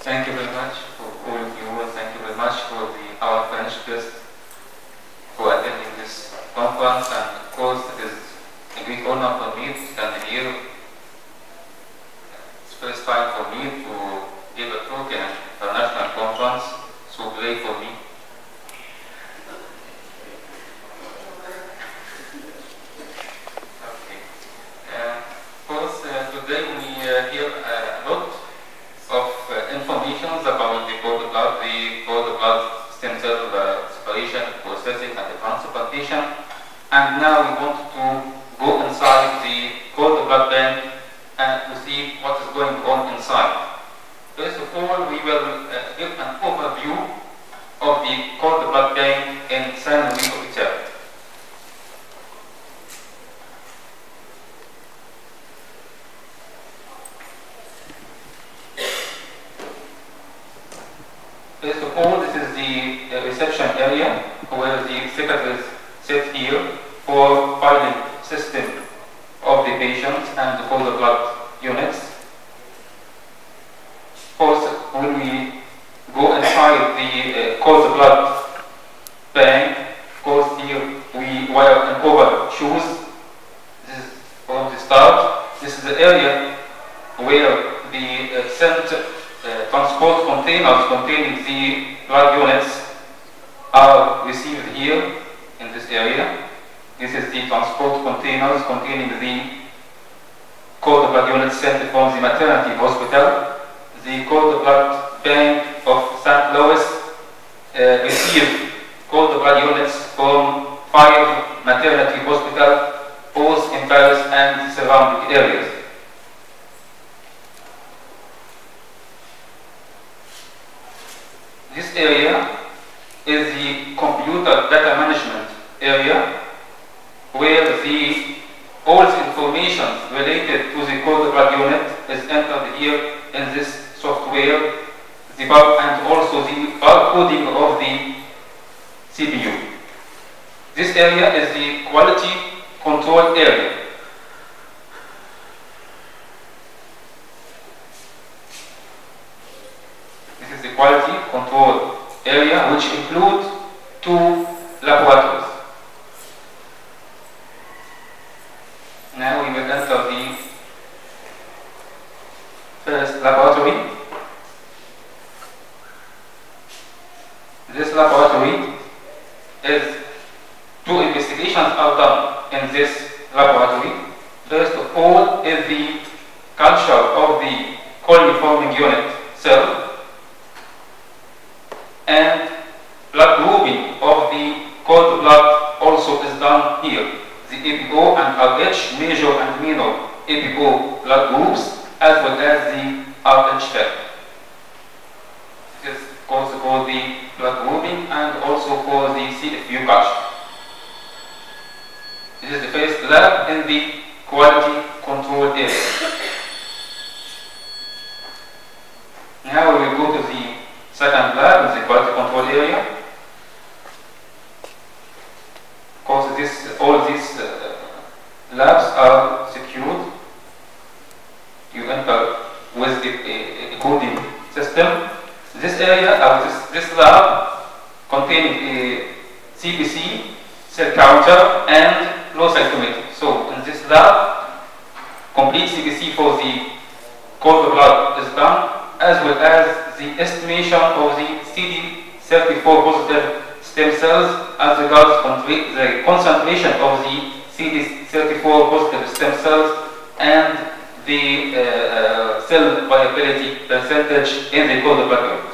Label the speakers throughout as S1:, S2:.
S1: Thank you very much for all of you, and thank you very much for our French guests for attending this conference. And of course, it is a great honor for me to stand here. It's the first time for me to give a talk in an international conference, so great for me. Okay. Of course, today we hear a lot of information about the cord blood stem cell separation, processing, and the transplantation. And now we want to go inside the cord blood bank and to see what is going on inside. First of all, we will give an overview of the cord blood bank in San Luis itself. First of all, this is the reception area where the secretaries sit here for filing system of the patients and the cord blood units. Of course, when we go inside the cord blood bank, of course here we wear an overshoes. This is from the start. This is the area where the transport containers containing the blood units are received here in this area. This is the transport containers containing the cord blood units sent from the maternity hospital. The cord blood bank of St. Louis received cord blood units from 5 maternity hospitals, both in Paris and surrounding areas. This area is the computer data management area where all the information related to the cord blood unit is entered here in this software, and also the barcoding of the CPU. This area is the quality control area. This is the quality control area, which includes 2 laboratories. Now we will enter the first laboratory. This laboratory is 2 investigations are done in this laboratory. First of all is the culture of the colony-forming unit cell and blood grouping of the cord blood also is done here. The APO and RH, major and minor APO blood groups, as well as the RH factor. This is also for the blood grouping and also for the CFU culture. This is the first lab in the quality control area. Now we will go to the second lab in the quality control area. Of course, all these labs are secured. You enter with the coding system. This area, this lab, containing a CBC, cell counter, and flow cytometry. So, in this lab, complete CBC for the cord blood is done, as well as the estimation of the CD34 positive stem cells as regards the concentration of the CD34 positive stem cells and the cell viability percentage in the cord blood unit.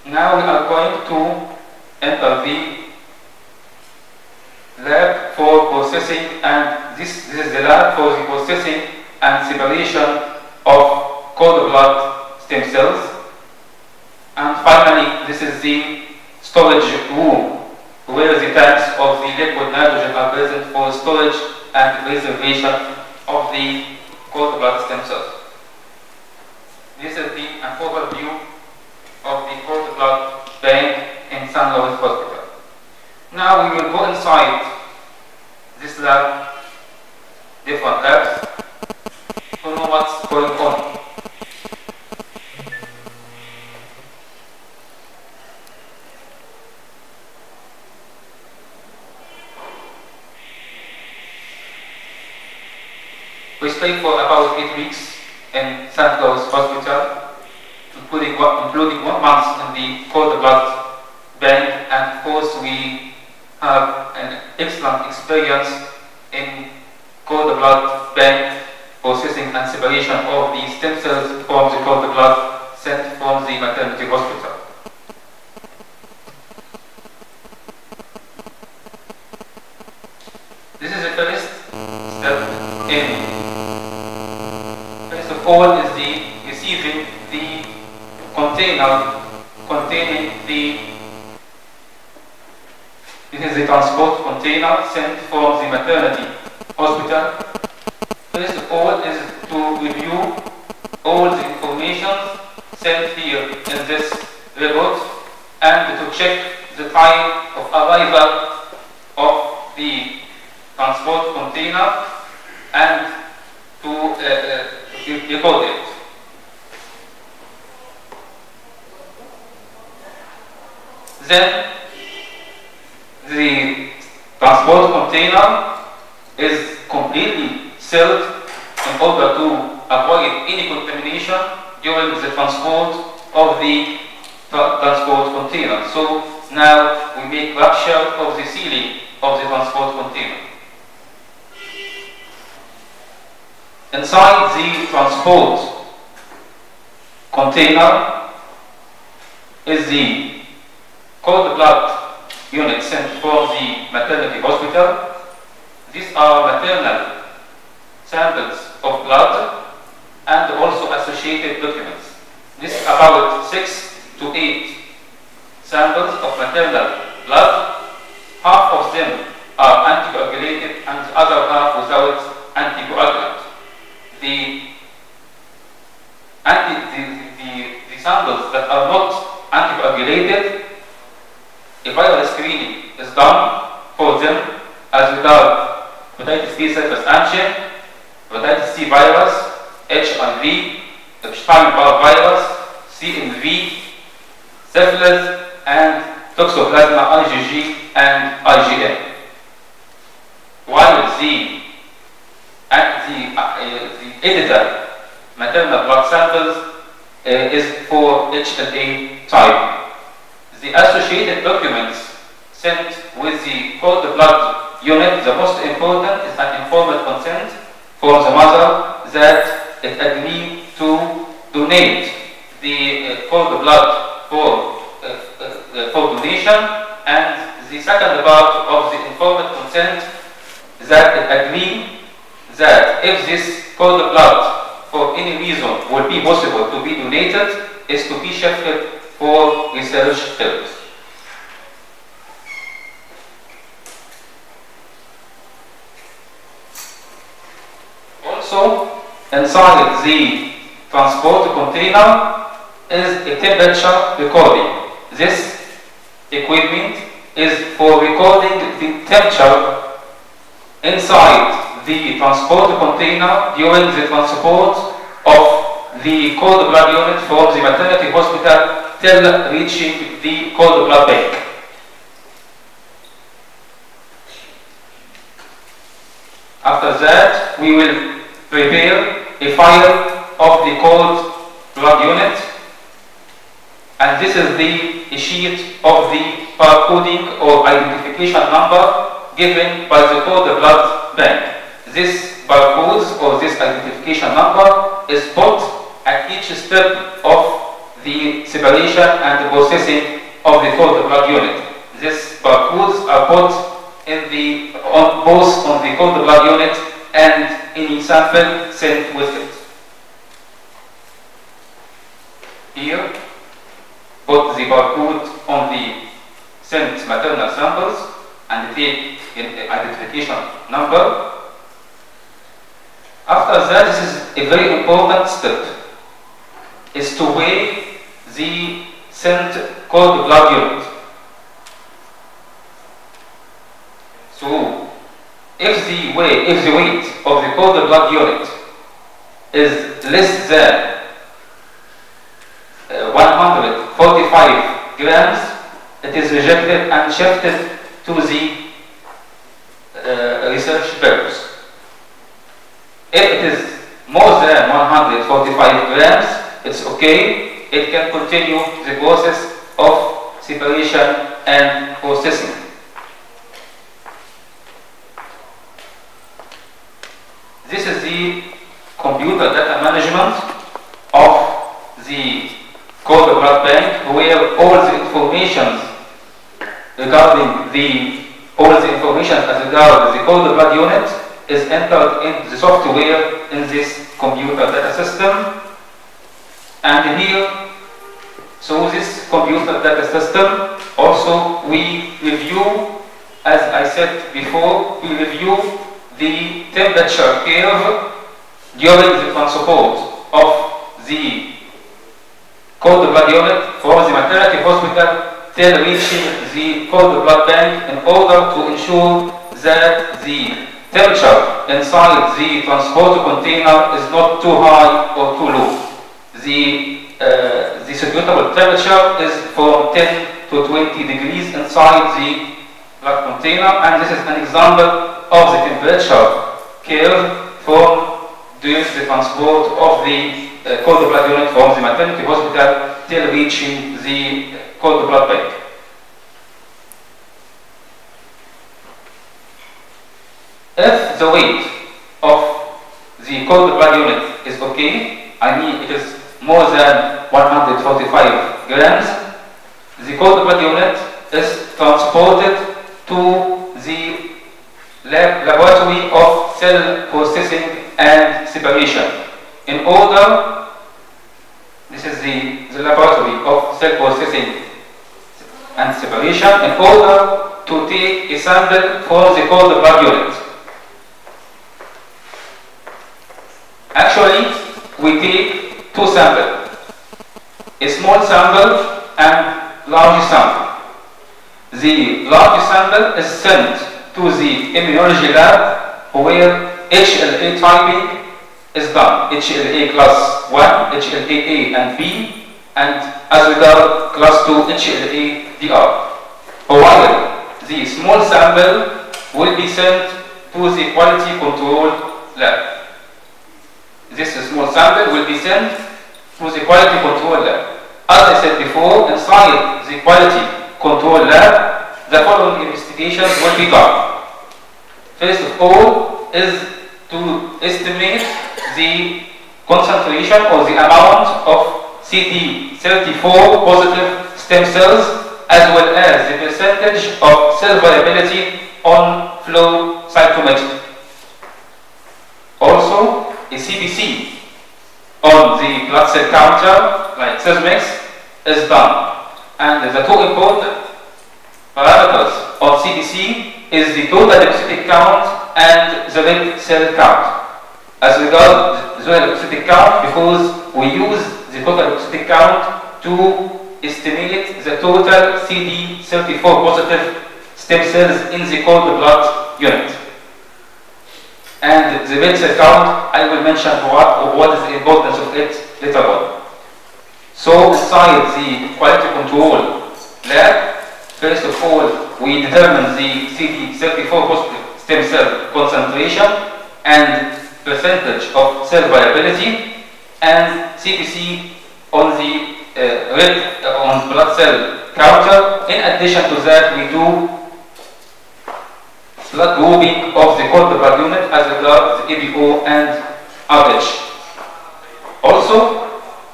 S1: Now we are going to enter the lab for processing, and this is the lab for the processing and separation of cord blood stem cells. And finally, this is the storage room where the tanks of the liquid nitrogen are present for storage and preservation of the cord blood stem cells. This is an overview of the cord blood bank in San Luis Hospital. Now we will go inside this lab, different labs, to know what's going on. We stayed for about 8 weeks in St. Louis Hospital, including 1 month in the cord blood bank, and of course we have an excellent experience in cord blood bank processing and separation of the stem cells from the cord blood sent from the maternity hospital. This is the first step in. First of all is the receiving the container containing this is the transport container sent from the maternity hospital. First of all is to review all the information sent here in this report and to check the time of arrival of the transport container and to record it. Then the transport container is completely sealed in order to avoid any contamination during the transport of the transport container. So now we make rupture of the sealing of the transport container. Inside the transport container is the cord blood unit sent from the maternity hospital. These are maternal samples of blood and also associated documents. This is about 6 to 8 samples of maternal blood. Half of them are anticoagulated and the other half without anticoagulant. The samples that are not anticoagulated, a viral screening is done for them as regards hepatitis B surface antigen, hepatitis C virus, HIV, Epstein-Barr virus, CMV, syphilis, and toxoplasma IgG and IgM. While the edited maternal blood samples is for HLA type. The associated documents sent with the cord blood unit, the most important is an informed consent from the mother that it agreed to donate the cord blood for donation, and the second part of the informed consent that it agreed that if this cord blood for any reason would be possible to be donated, is to be shifted for research purposes. Also, inside the transport container is a temperature recording. This equipment is for recording the temperature inside the transport container during the transport of the cord blood unit from the maternity hospital till reaching the cord blood bank. After that, we will prepare a file of the cord blood unit, and this is the sheet of the barcoding or identification number given by the cord blood bank. This barcodes or this identification number is put at each step of the separation and the processing of the cord blood unit. These barcodes are put both on the cord blood unit and any sample sent with it. Here, put the barcode on the sent maternal samples and take an identification number. After that, this is a very important step, is to weigh the sent cord blood unit. if the weight of the cord blood unit is less than 145 grams, it is rejected and shifted to the research purpose. If it is more than 145 grams, it's okay. It can continue the process of separation and processing. This is the computer data management of the cord blood bank, where all the information regarding as regards the cord blood unit is entered in the software in this computer data system. And here, so this computer data system, also we review, as I said before, we review the temperature curve during the transport of the cord blood unit from the maternity hospital till reaching the cord blood bank, in order to ensure that the temperature inside the transport container is not too high or too low. The suitable temperature is from 10 to 20 degrees inside the blood container, and this is an example of the temperature curve from during the transport of the cord blood unit from the maternity hospital till reaching the cord blood bank. If the weight of the cord blood unit is okay, I mean it is more than 145 grams, the cord blood unit is transported to the laboratory of cell processing and separation. In order, this is the laboratory of cell processing and separation, in order to take a sample from the cord blood unit. Actually, we take two samples, a small sample and large sample. The large sample is sent to the immunology lab, where HLA typing is done, HLA class 1, HLA-A and B, and as regards class 2, HLA-DR. While the small sample will be sent to the quality control lab. This small sample will be sent to the quality control lab. As I said before, inside the quality control lab, the following investigations will be done. First of all is to estimate the concentration or the amount of CD34 positive stem cells, as well as the percentage of cell viability on flow cytometry. Also, a CBC on the blood cell counter, like Sysmex, is done. And the two important parameters of CBC is the total leukocytic count and the red cell count. As regards the leukocytic count, because we use the total leukocytic count to estimate the total CD34 positive stem cells in the cord blood unit. And the red cell count, I will mention what is the importance of it later on. So inside the quality control lab, first of all, we determine the CD34 positive stem cell concentration and percentage of cell viability, and CBC on the on blood cell counter. In addition to that, we do blood grouping of the cord blood unit as regards the ABO and RH. Also,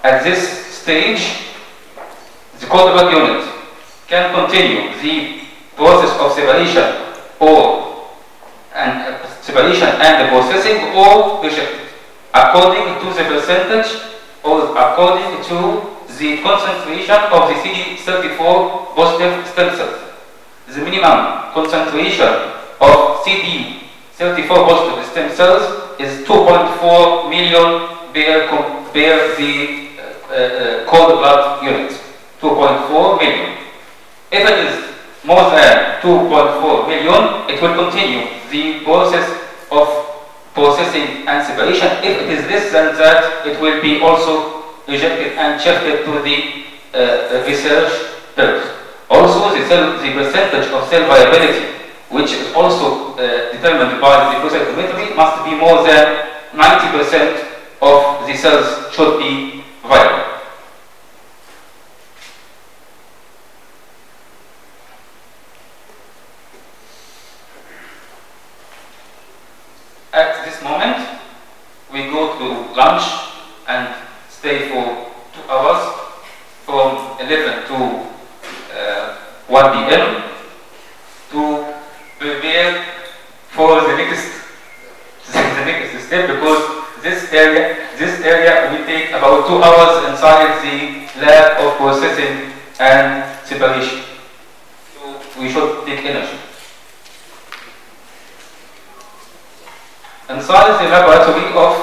S1: at this stage, the cord blood unit can continue the process of separation separation and the processing, or rejected, according to the percentage or according to the concentration of the CD34 positive stem cells. The minimum concentration of CD34 positive stem cells is 2.4 million per the cord blood unit. 2.4 million. If it is more than 2.4 million, it will continue the process of processing and separation. If it is less than that, it will be also rejected and shifted to the research purpose. Also, the percentage of cell viability, which is also determined by the flow cytometry, must be more than 90% of the cells should be viable. At this moment, we go to lunch and stay for 2 hours from 11 to 1 p.m. to prepare for the next step, because this area will take about 2 hours inside the lab of processing and separation. So we should take energy. Inside the laboratory of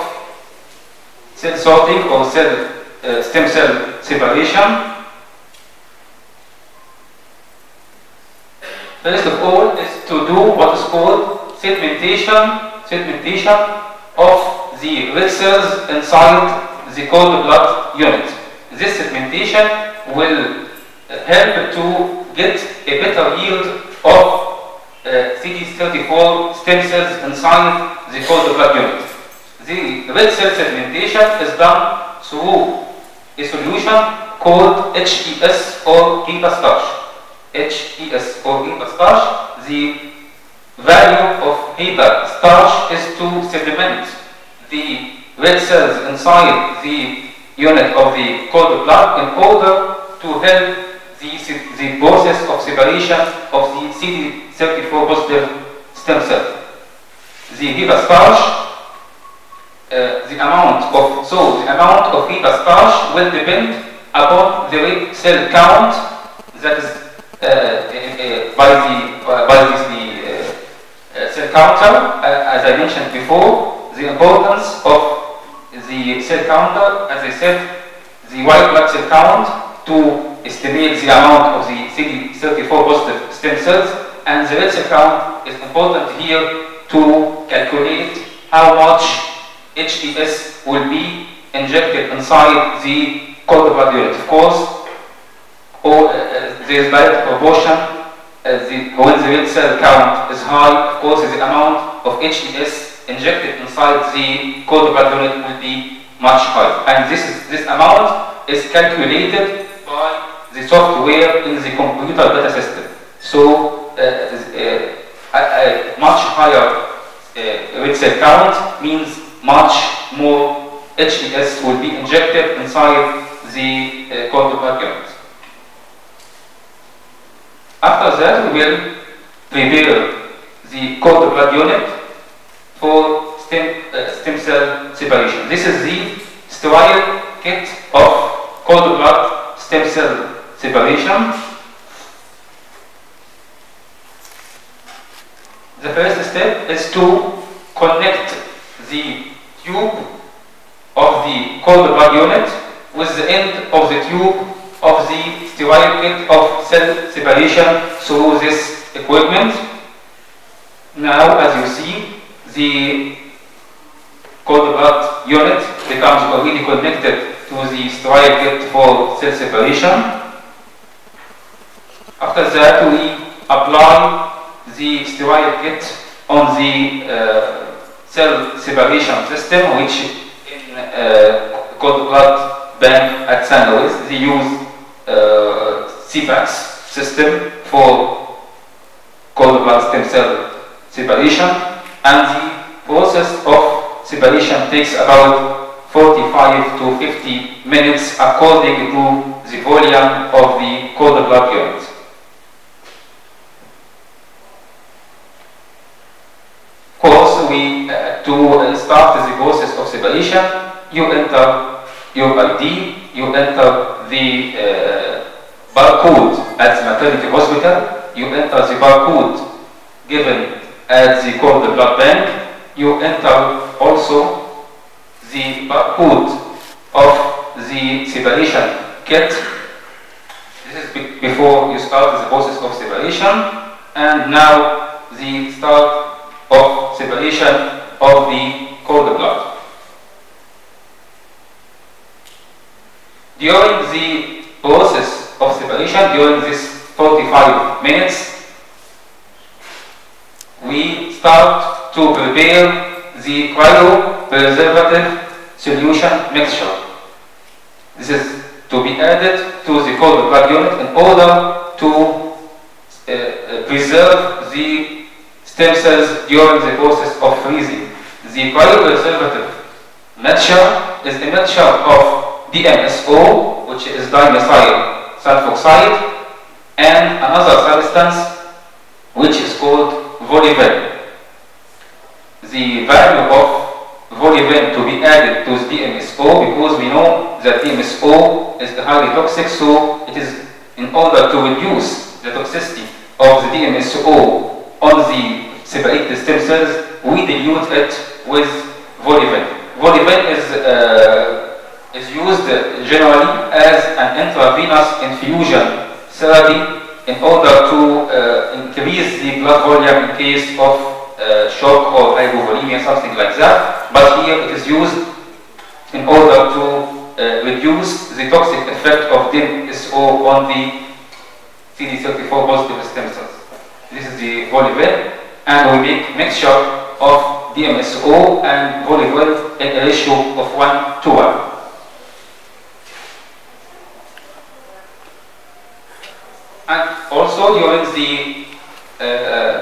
S1: cell sorting or stem cell separation, first of all is to do what is called segmentation of the red cells inside the cord blood unit. This segmentation will help to get a better yield of CD34 stem cells inside the cord blood unit. The red cell segmentation is done through a solution called HES or HEPA starch. HES or HEPA starch. The value of HEPA starch is to sediment the red cells inside the unit of the cord blood in order to help the process of separation of the CD34 positive stem cell. The HEPA starch, the amount of HEPA starch will depend upon the red cell count that is by the cell counter. As I mentioned before, the importance of the cell counter, as I said, the white blood cell count to estimate the amount of the CD34 positive stem cells, and the red cell count is important here to calculate how much HES will be injected inside the cord blood unit. Of course, there is direct proportion. When the red cell count is high, of course, the amount of HES injected inside the cord blood unit will be much higher. And this amount is calculated by the software in the computer data system. So, a much higher red cell count means much more HES will be injected inside the cord blood unit. After that, we will prepare the cord blood unit for stem cell separation. This is the sterile kit of cord blood stem cell separation. The first step is to connect the tube of the cord blood unit with the end of the tube of the sterile kit of cell separation through this equipment. Now, as you see, the cord blood unit becomes already connected to the sterile kit for cell separation. After that, we apply the sterile kit on the cell separation system, which in cord blood bank at St. Louis, they use CPAX system for cord blood stem cell separation, and the process of separation takes about 45 to 50 minutes according to the volume of the cord blood unit. Of course, to start the process of separation, you enter your ID, you enter the barcode at the maternity hospital, you enter the barcode given at the cord blood bank, you enter also the barcode of the separation kit. This is before you start the process of separation, and now the start of separation of the cord blood. During the process of separation, during this 45 minutes, we start to prepare the cryopreservative solution mixture. This is to be added to the cord blood unit in order to preserve the stem cells during the process of freezing. The cryopreservative mixture is a mixture of DMSO, which is dimethyl sulfoxide, and another substance which is called Volivin. The value of Volivin to be added to the DMSO, because we know that DMSO is highly toxic, so it is in order to reduce the toxicity of the DMSO on the separated stem cells, we dilute it with Volivin. Volivin is used generally as an intravenous infusion therapy in order to increase the blood volume in case of shock or hypovolemia, something like that. But here it is used in order to reduce the toxic effect of DMSO on the CD34 positive stem cells. This is the Volivin, and we make mixture of DMSO and Volivin in a ratio of 1:1. And also during the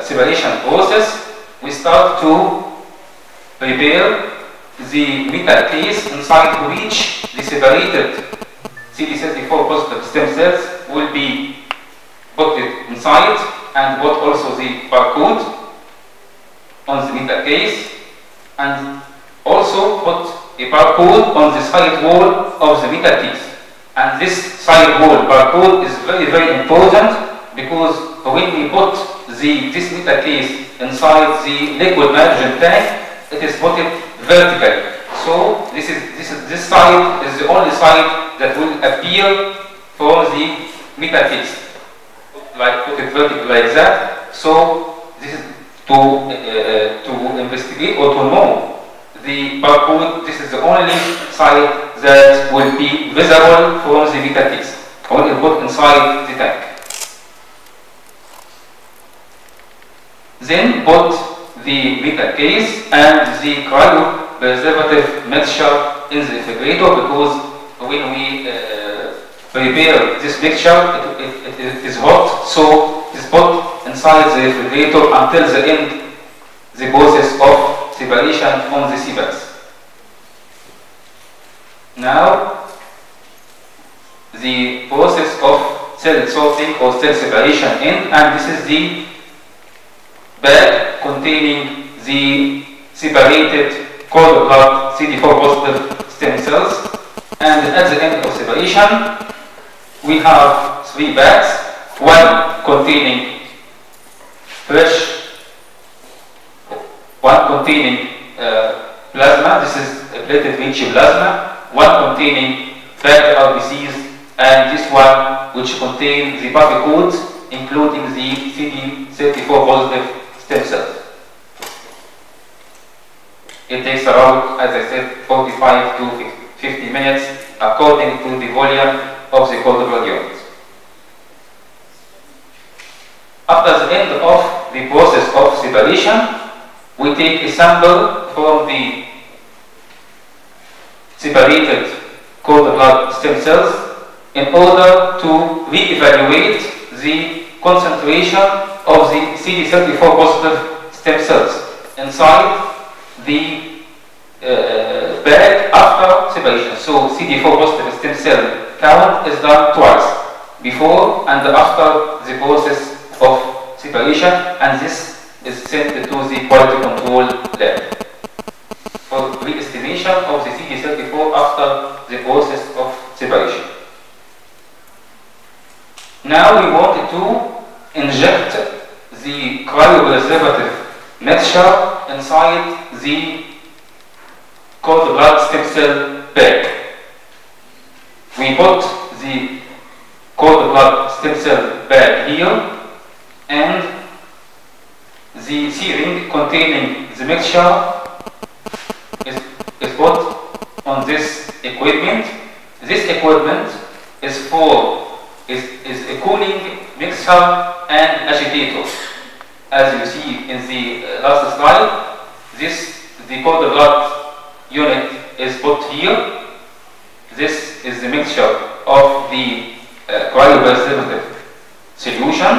S1: separation process, we start to prepare the metal case inside which the separated CD34 positive stem cells will be put inside, and put also the barcode on the metal case, and also put a barcode on the side wall of the metal case. And this side wall barcode is very, very important, because when we put this metal case inside the liquid nitrogen tank, it is put vertically. So this side is the only side that will appear from the metal case. Like put it vertically like that. So this is to investigate or to know the barcode. This is the only side that will be visible from the metal case when you put inside the tank. Then put the metal case and the cryopreservative mixture in the refrigerator, because when we prepare this mixture, it is hot, so it is put inside the refrigerator until the end the process of separation on the seabeds. Now the process of cell sorting or cell separation ends, and this is the bag containing the separated cord blood CD4 positive stem cells. And at the end of separation, we have 3 bags, one containing fresh, one containing plasma, this is a platelet rich plasma, one containing bagged RBCs, and this one which contains the barcode including the CD34 positive stem cells. It takes around, as I said, 45 to 50 minutes according to the volume of the cord blood unit. After the end of the process of separation, we take a sample from the separated cord blood stem cells in order to re-evaluate the concentration of the CD34 positive stem cells inside the bag after separation. So CD4 positive stem cell count is done twice, before and after the process of separation, and this is sent to the quality control lab for re-estimation of the CD34 after the process of separation. Now we wanted to inject the cryopreservative mixture inside the cord blood stem cell bag. We put the cord blood stem cell bag here, and the syringe containing the mixture is put on this equipment. This equipment is a cooling mixer and agitator. As you see in the last slide, the cord blood unit is put here. This is the mixture of the cryopreservative solution,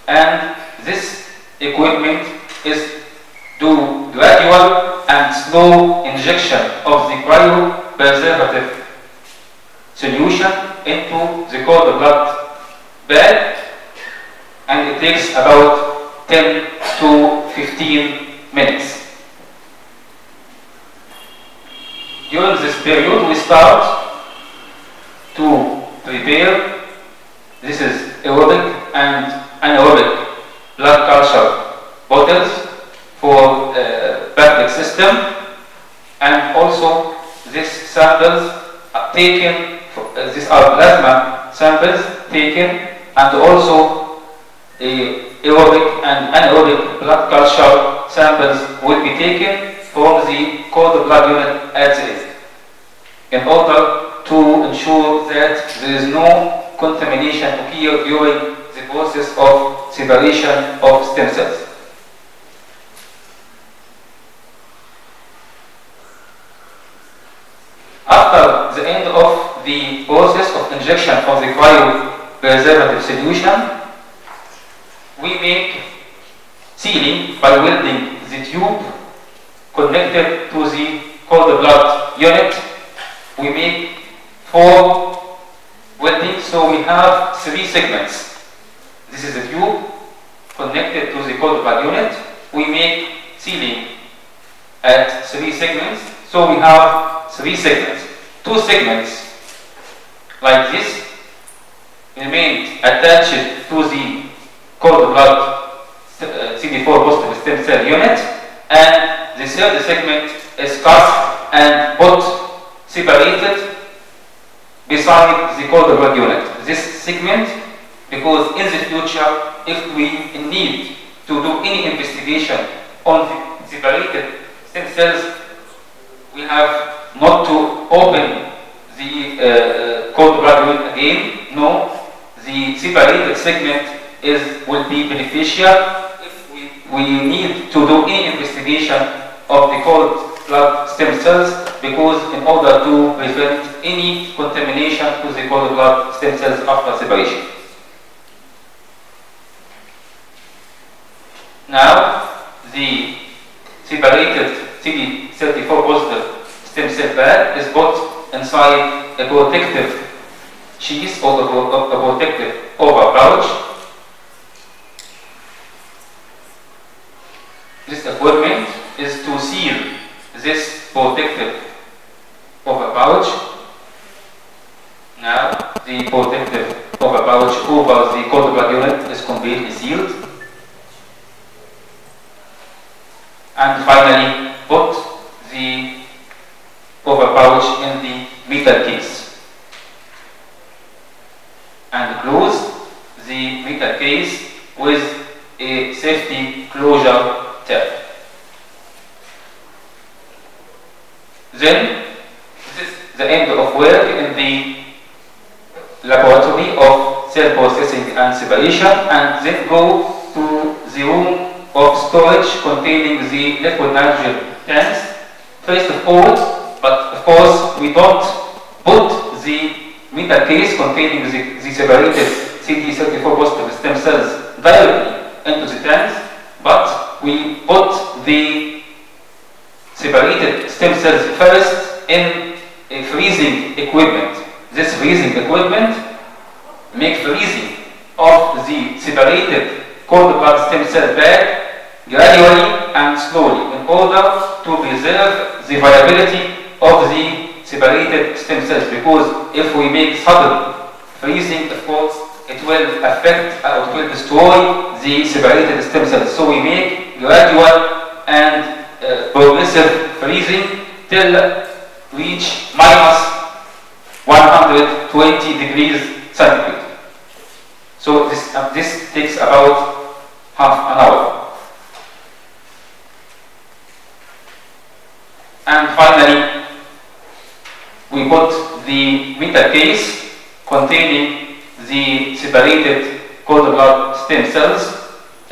S1: and this equipment is do gradual and slow injection of the cryopreservative solution into the cord blood bag, and it takes about 10 to 15 minutes. During this period, we start to prepare. This is aerobic and anaerobic blood culture bottles for bacterial system, and also these samples are taken. These are plasma samples taken, and also aerobic and anaerobic blood culture samples will be taken from the cord blood unit at the end, in order to ensure that there is no contamination occur during the process of separation of stem cells. After the end of the process of injection of the cryopreservative solution, we make sealing by welding the tube connected to the cord blood unit. We make 4 weldings, so we have 3 segments. This is the tube connected to the cord blood unit. We make sealing at 3 segments, so we have 3 segments. 2 segments like this remain attached to the cord blood CD4 positive stem cell unit, and the 3rd segment is cut and put separated beside the cord blood unit. This segment, because in the future, if we need to do any investigation on the separated stem cells, we have not to open the cord blood unit again. No, the separated segment will be beneficial if we need to do any investigation of the cord blood stem cells, because in order to prevent any contamination to the cord blood stem cells after separation. Now, the separated CD34 positive stem cell bag is put inside a protective sheath or a protective over pouch. This equipment is to seal this protective over pouch. Now, the protective over pouch over the cord blood unit is completely sealed. And finally, put the over pouch in the metal case and close the metal case with a safety closure tab. Then, this is the end of work in the laboratory of cell processing and separation, and then go to the room of storage containing the liquid nitrogen tanks. First of all, but of course, we don't put the metal case containing the separated CD34 positive stem cells directly into the tanks, but we put the separated stem cells first in a freezing equipment. This freezing equipment makes freezing of the separated cord blood stem cell bag gradually and slowly in order to preserve the viability of the separated stem cells, because if we make sudden freezing, of course, it will affect or it will destroy the separated stem cells. So we make gradual and progressive freezing till reach minus 120 degrees centigrade. So this takes about half an hour. And finally, we put the metal case containing the separated cord blood stem cells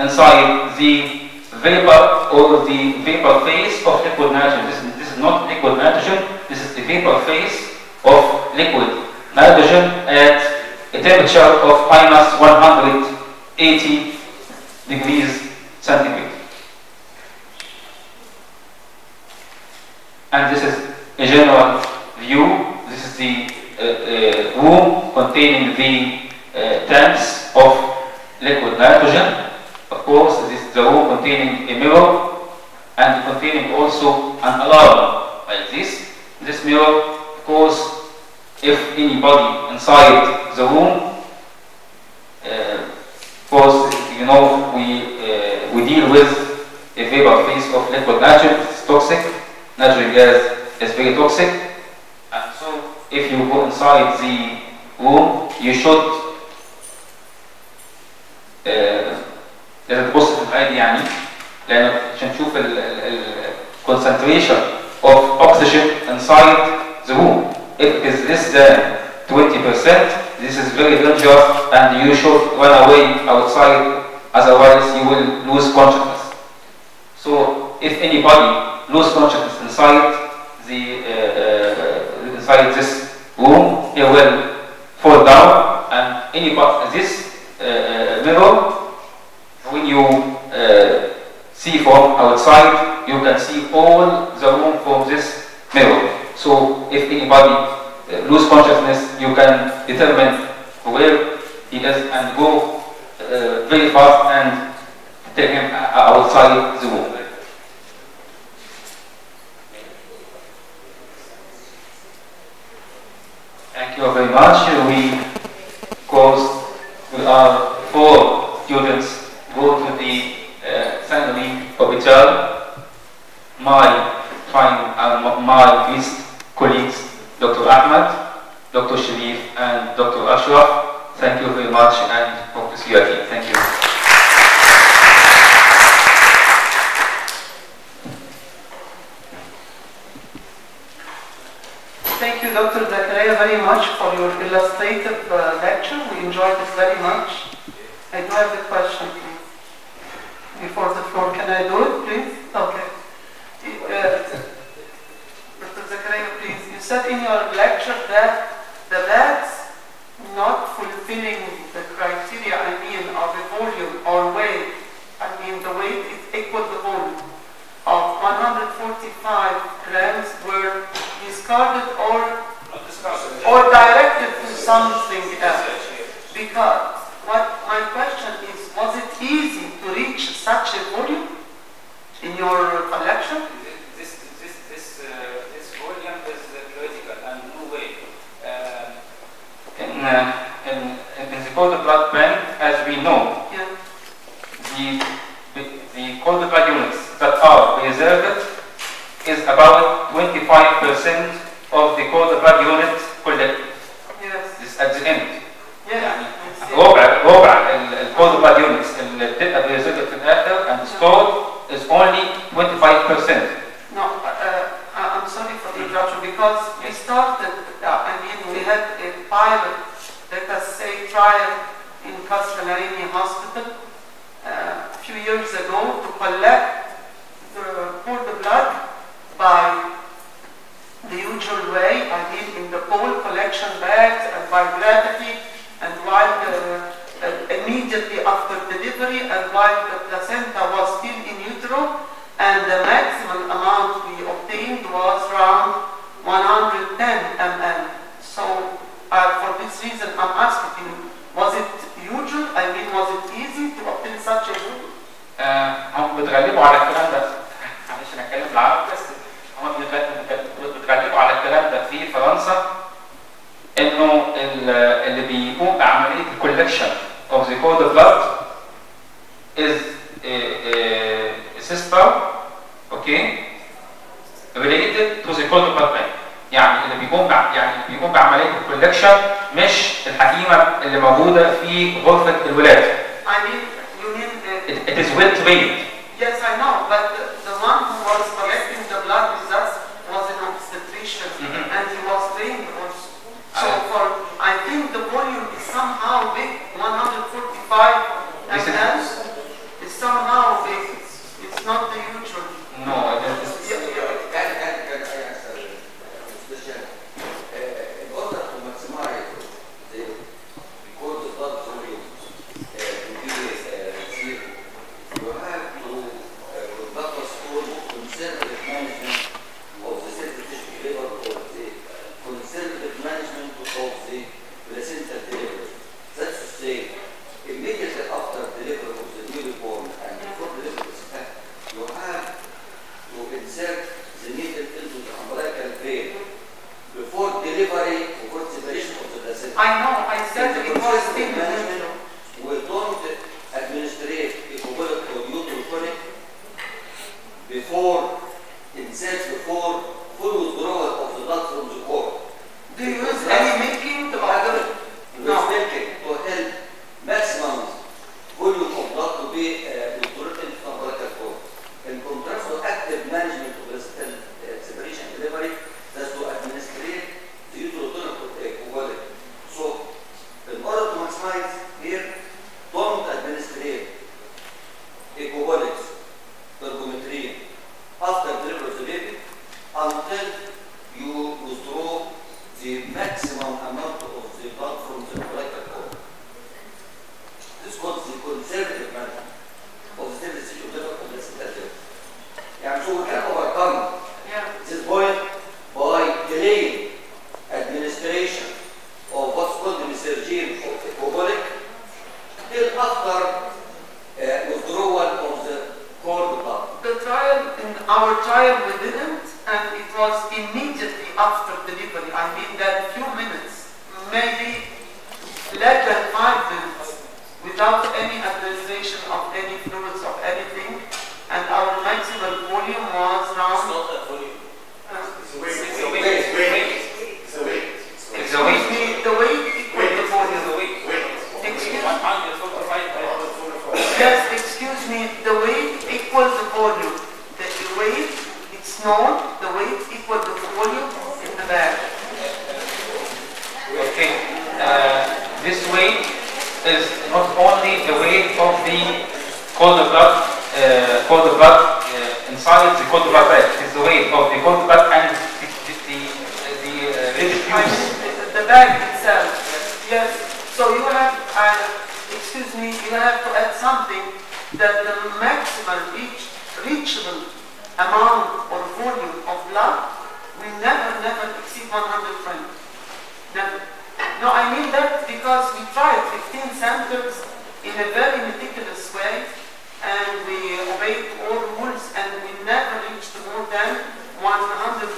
S1: inside the vapor or the vapor phase of liquid nitrogen. This is not liquid nitrogen, this is the vapor phase of liquid nitrogen at a temperature of minus 180 degrees centigrade. And this is a general view. This is the room containing the tanks of liquid nitrogen. Of course, this is the room containing a mirror and containing also an alarm like this. This mirror, of course, if anybody inside the room, of course, you know, we deal with a vapor phase of liquid nitrogen. It's toxic. Nitrogen gas is very toxic, and so if you go inside the room, you should تبص في الحاجة دي يعني لأن عشان تشوف ال concentration of oxygen inside the room. If it is less than 20%, this is very dangerous and you should run away outside, otherwise you will lose consciousness. So if anybody lose consciousness inside inside this room, he will fall down, and this mirror, when you see from outside, you can see all the room from this mirror. So if anybody lose consciousness, you can determine where he is and go very fast and take him outside the room. Thank you very much. We are 4 students go to the Saint-Louis Hospital. My priest colleagues, Dr. Ahmed, Dr. Sharif, and Dr. Ashraf. Thank you very much, and hope to see you again. Thank you.
S2: Thank you, Dr. Zkaria, very much for your illustrative lecture. We enjoyed it very much. I do have a question, please. Before the floor, can I do it, please? Okay. Dr. Zkaria, please. You said in your lecture that the rats not fulfilling the criteria, I mean, of the volume or weight, I mean, the weight is equal to the volume of 145 grams were discarded or directed to something else. Because my question is, was it easy to reach such a volume in your collection?
S1: This volume is critical and no way. In the cord blood bank, as we know,
S2: yeah,
S1: the cord blood units that are reserved is about 25% of the cord blood units collected.
S2: Yes.
S1: This at the end.
S2: Yes.
S1: يعني ربع الكود blood units اللي بتبقى reserved في الآخر and stored is only 25%.
S2: No, I'm sorry for the interruption, because we started, I mean, we had a pilot, let us say, trial in Castelnarini Hospital a few years ago to collect the cord blood by the usual way, I mean, in the pole collection bags and by gravity, and while immediately after delivery, and while the placenta was still in utero, and the maximum amount we obtained was around 110 ml. So for this reason, I'm asking you, was it usual? I mean, was it easy to obtain such a volume?
S1: هم بيتغلبوا على الكلام ده. معلش انا اتكلم بالعربي بس هم بيتغلبوا على الكلام ده في فرنسا، انه اللي بيقوم بعمليه الكولكشن of the cord blood is a system, okay, related to the cord blood bank. يعني اللي بيقوم بعمليه الكولكشن مش الحكيمه اللي موجوده في غرفه الولاده.
S2: I mean, you mean
S1: It is well trained.
S2: Yes, I know, but the one who was collecting the blood with us was an obstetrician, and he was trained also. So I think the volume is somehow big, 145 ml is somehow big. It's not the usual.
S1: No,
S2: I know, I said it was still natural.
S3: We don't administrate equivalent or neutral tonic before full withdrawal of the blood from the core.
S2: Do you use any milking to other?
S3: No. Milking to help maximum volume of blood to be withdrawn from the umbilical cord. In contrast to active management of placental separation and delivery, that's to administrate the uterotonic equivalent. So, in order to maximize here, don't administrate equivalents, ergometry, after delivery of the baby until you withdraw the maximum amount of the blood from the umbilical cord. This was the conservative management of the sterilization of liver placental delivery. Yeah, so we can overcome this point by delaying administration of what's called the mesergine of the equibolic till after withdrawal of the cord blood.
S2: In our trial we didn't, and it was immediately after delivery. I mean that few minutes, maybe less than 5 minutes, without any administration of any fluids of anything, and our maximal volume was around.
S3: It's not a volume.
S2: It's
S3: a weight.
S2: Excuse me, the weight equals the volume. Excuse me. Yes, excuse me, the weight equals the volume. The weight, it's known, the weight equals the volume in the bag.
S1: okay. This weight is not only the weight of the cold blood inside the cold blood bag. It's the weight of the cold blood and the fuse.
S2: The bag itself. Yes. So you have, excuse me, you have to add something that the maximal reachable amount or volume of blood will never exceed 100 frames. Never. No, I mean that because we tried 15 centers in a very meticulous way, and we obeyed all rules, and we never reached more than 120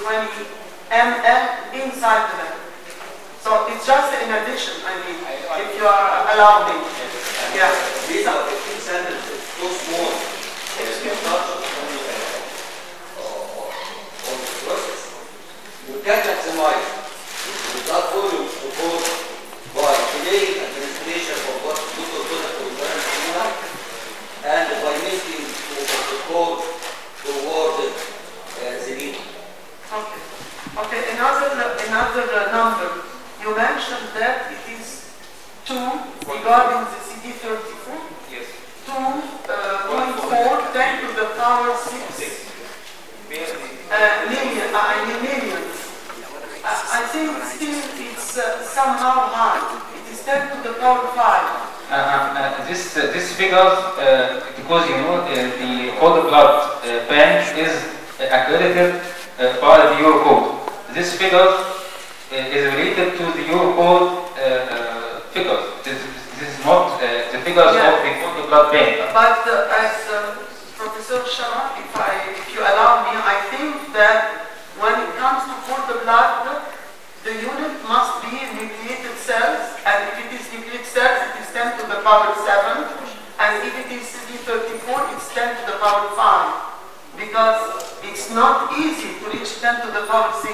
S2: ml inside the bag. So it's just in addition, I mean, if you are allowed me. Yeah.
S3: These are 15 centers, it's so small. It's not on the process. You can maximize the blood volume to go by delaying administration of what and by making the code toward the needle.
S2: Okay. Okay, another number. You mentioned that it is 2 regarding the CD34.
S1: Yes.
S2: 2.4 10 to the power 6 millions. I think still it's somehow high. It is 10 to the power 5.
S1: This figure, because you know the cold blood bank is accredited by the Eurocode. This figure is related to the Eurocode figures. This is not the figures of the cold blood bank.
S2: But as Professor Shah, if you allow me, I think that when it comes to cold blood, the unit must be nucleated cells, and if it is nucleated cells, it is 10 to the power 7, and if it is CD34, it's 10 to the power 5, because it's not easy to reach 10 to the power 6.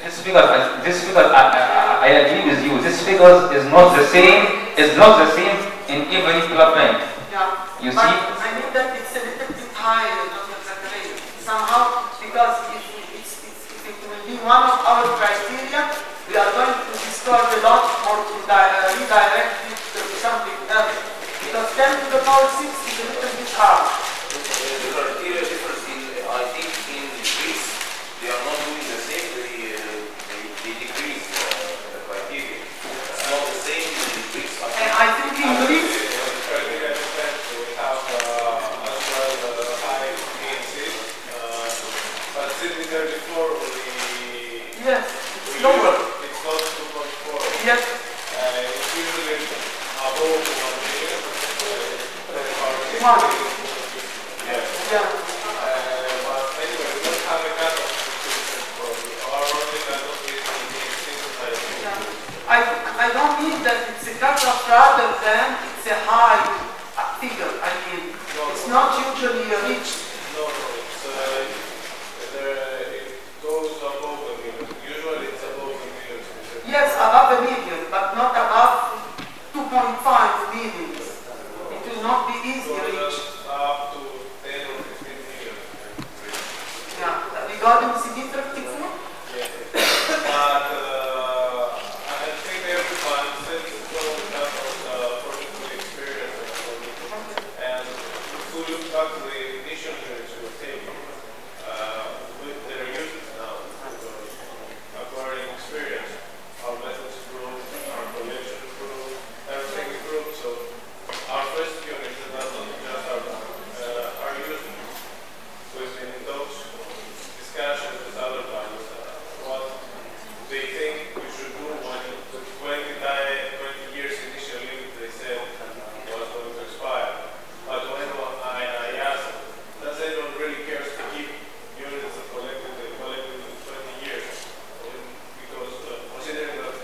S1: this figure, I agree with you. This figure is not the same. Is not the same in every blood bank.
S2: Yeah.
S1: You
S2: but
S1: see?
S2: I mean that it's a little bit higher, Dr. Zkaria. Somehow, because if it will be one of our criteria, we are going to discard a lot or to redirect it to something else. Because 10 to the power 6 is a little bit hard.
S4: The criteria differs in, I think, in Greece, they are not doing the same, they decrease the criteria. It's not the same in Greece.
S2: And I think in Greece, yes, it's lower.
S5: It's not 2.4.
S2: Yes.
S5: It's usually above 1 million.
S2: One.
S5: Yeah.
S2: Yeah.
S5: But anyway, we don't have a cutoff for our only cutoff is synthesizing.
S2: I don't mean that it's a cutoff rather than it's a high figure. I mean, it's not usually reached.
S5: No, it's it goes above a million. Usually it's above a million.
S2: Yes, above a million, but not above 2.5 million. It will not be easy
S5: So
S2: reached.
S5: just up to 10 or 15 million.
S2: Yeah. Regarding CD34?
S5: Yeah. But I think everyone says it's going to have according to the experience and if we look back to the initial units we were taking, with their uses now, acquiring experience, our methods improve, our collection improve, everything improves. So our first unit is not just our users. We've been in those discussions with other values, what they think we should do when the 20 years initially they said was going to expire. But when I asked them, does anyone really cares to keep units that collected in 20 years? Because considering that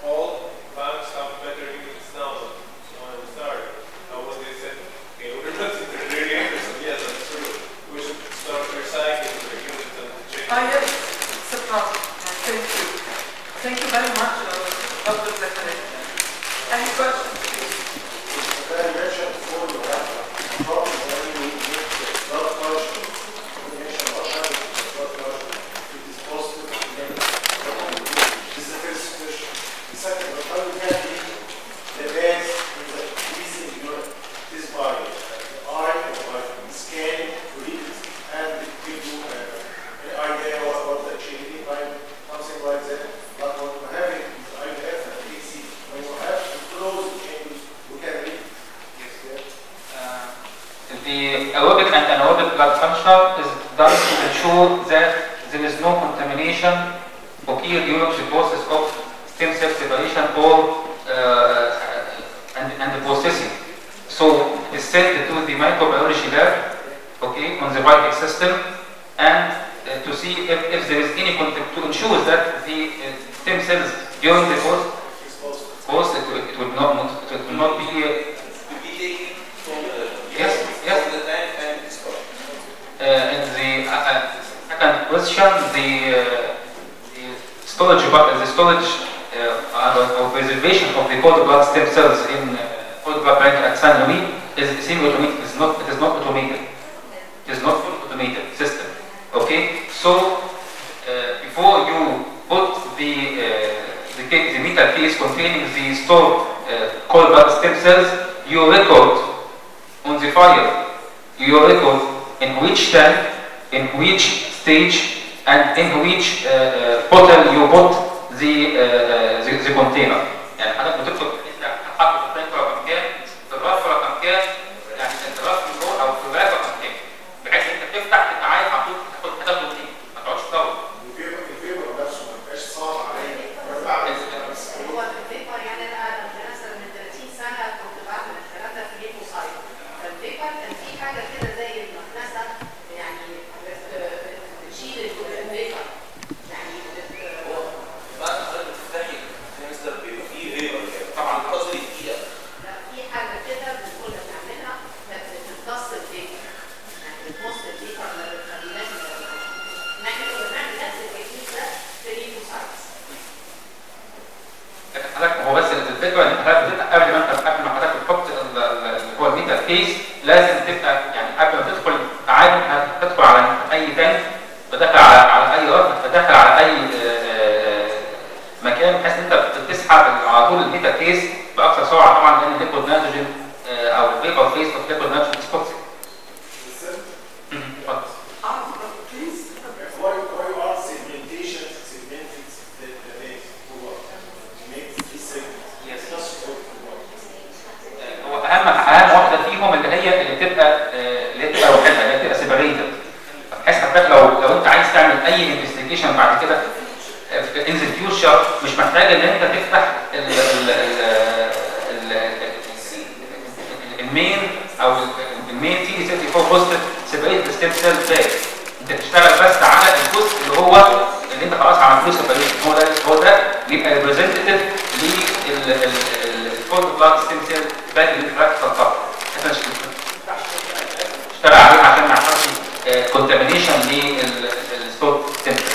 S5: all banks have better units now than when we started. Now when they said, okay, we're not really interested, yes, that's true. We should start recycling the units and change.
S2: Yes, it's a problem. Thank you. Thank you very much, Dr. Zkaria. Any questions?
S6: I mentioned before you have a problem when you make blood culture, combination of blood culture, it is positive and negative. This is the first question. The second, how you can read the base in the freezing unit, this body, the eye or by scanning to read it, and it gives you an idea what the change by something like that. But when we're having IVF and AC, when you have to close the chambers, we can read it.
S1: The aerobic and anaerobic blood function is done to ensure that there is no contamination occur during the process of stem cell separation or and the processing. So it's sent to the microbiology lab, okay, on the Vitek system, and to see if there is any contact to ensure that the stem cells during the course it will not be
S4: To be taken from the
S1: yes.
S4: from the tank and discarded.
S1: And the second question, the storage or preservation of the cord blood stem cells in cord blood bank at San Louis is semi-automated. It is not automated. It is not full automated system. Okay, so before you put the metal case containing the stored cord blood stem cells, you record on the file. You record in which tank, in which stage, and in which bottle you put the container. يعني حضرتك بتكتب هتحط في التانك رقم كام، في الرف رقم كام، يعني الرف من جوه او في الباب رقم كام، بحيث انت تفتح تبقى عارف هتاخده منين، ما تقعدش تدور.
S6: الفيبر نفسه ما يبقاش صعب عليا.
S7: هو الفيبر يعني انا مثلا من 30 سنه كنت بعمل الكلام ده في ليفو سايت. فالفيبر كان في حاجه كده زي المكنسه يعني بتشيل الفيبر يعني
S4: بعد ما حضرتك بتفتحي مستر بيبقى في
S1: هو بس الفكره ان انت قبل ما حضرتك تحط اللي هو الميتا كيس لازم تبقى يعني قبل ما تدخل عادي هتدخل على اي تانك، بدخل على اي رف، بدخل على اي مكان بحيث ان انت بتسحب على طول الميتا كيس باقصى سرعه طبعا، لان الليكويد نيتروجين او الفيبر فيس اوف ليكويد نيتروجين توكسيك. اهم واحده فيهم اللي هي بتبقى لوحدها، اللي بتبقى سيبريتد، بحيث حضرتك لو انت عايز تعمل اي انفستيجيشن بعد كده ان ذا فيوتشر مش محتاج ان انت تفتح المين او المين تي 34 بوزيتيف سيبريتد ستيم سيل باك، انت تشتغل بس على الجزء اللي انت خلاص عملت له سيبريشن، هو ده بيبقى ريبريزنتيف للفول بلاد ستيم سيل باك اللي انت بتحطها، اشتغل عليه عشان ما يحصلش كونتامينيشن للستور ستيم سيل.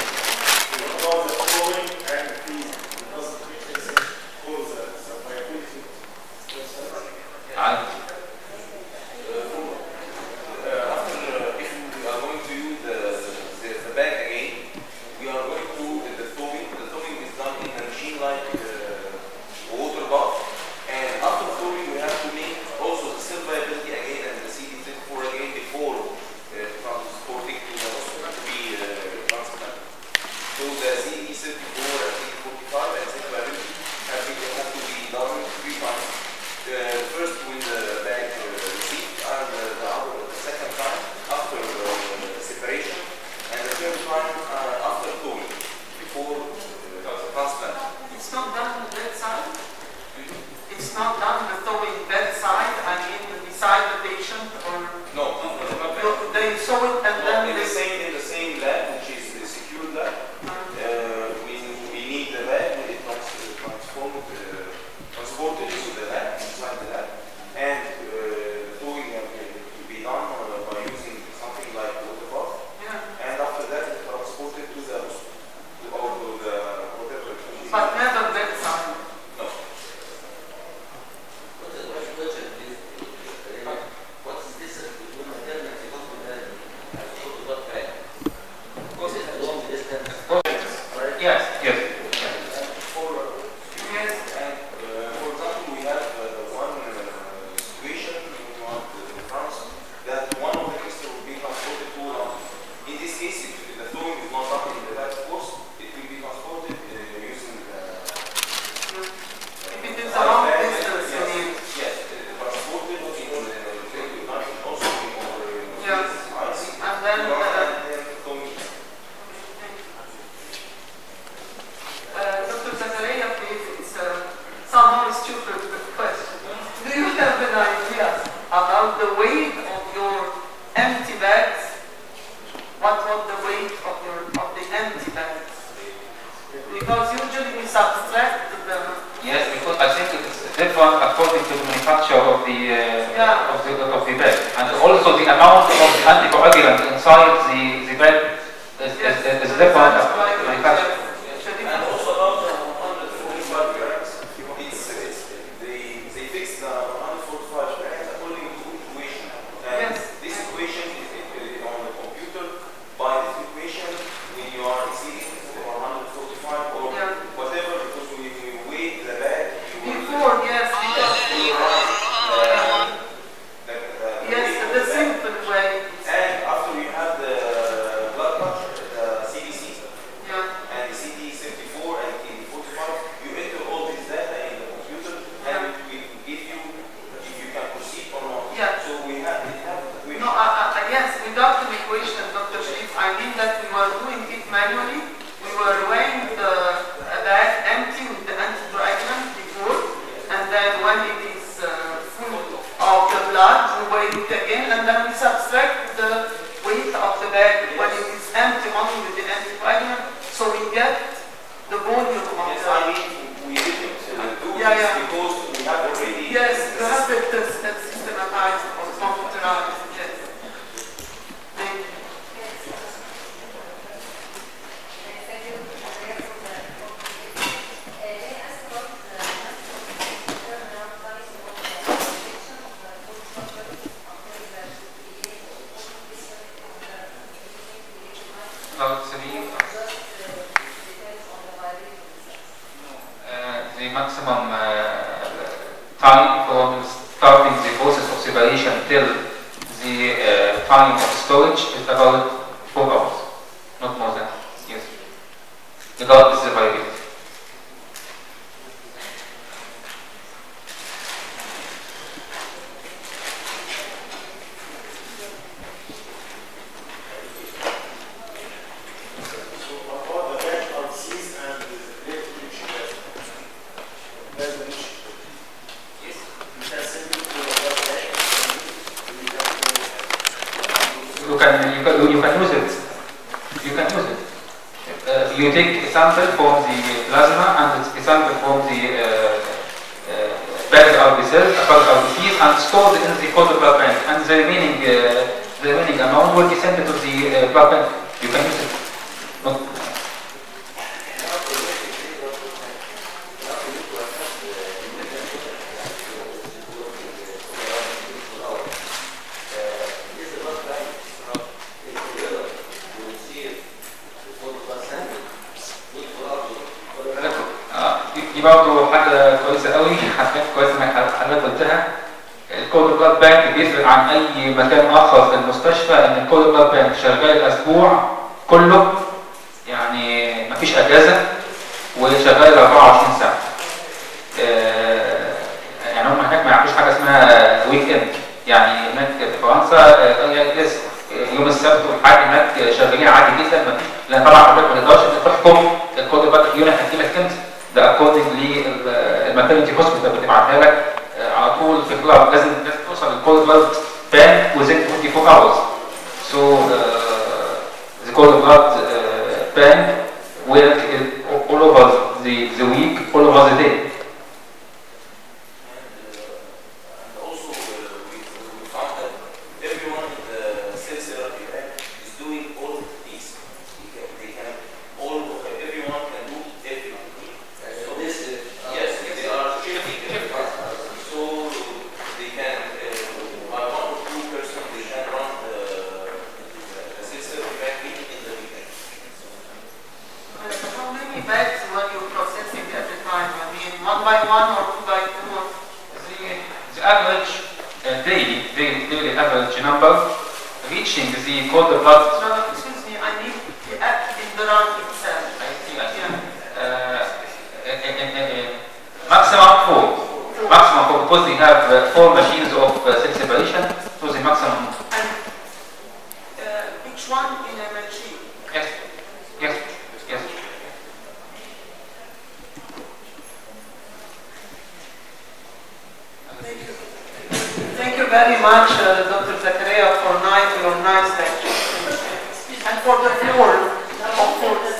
S1: the maximum time from starting the process of separation till the time of storage is about 4 hours, not more than. Yes, regardless of the variability. You can use it. You can use it. You take a sample from the plasma and a sample from the bagged RB cells, RBCs, and stored in the cold blood bank. And the remaining amount will be sent to the blood bank. You can use it. برضه حاجه كويسه قوي، حاجات كويسه انك حضرتك قلتها. الكود بلاد بانك بيفرق عن اي مكان اخر في المستشفى ان الكود بلاد بانك شغال الاسبوع كله، يعني مفيش اجازه وشغال 24 ساعه. يعني هم هناك ما يعرفوش حاجه اسمها ويك اند، يعني هناك في فرنسا يوم السبت والحد هناك شغالين عادي جدا، لان طبعا حضرتك ما تقدرش تحكم الكود بلاد يونت هتجيلك امتى، ده اكوردنج للماتيرنتي هوسبيتال بتبعتها لك على طول في كلاود. لازم توصل للكود بلاد بانك within 24 hours. So the cold blood bank work all over the week, all over the day. Because they have 4 machines of cell separation, so the maximum.
S2: And each one in a machine?
S1: Yes, yes, yes.
S2: Thank you very much, Dr. Zkaria, for your nice lecture. And for the floor, of course.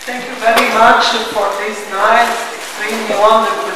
S2: Thank you very much for this nice, extremely wonderful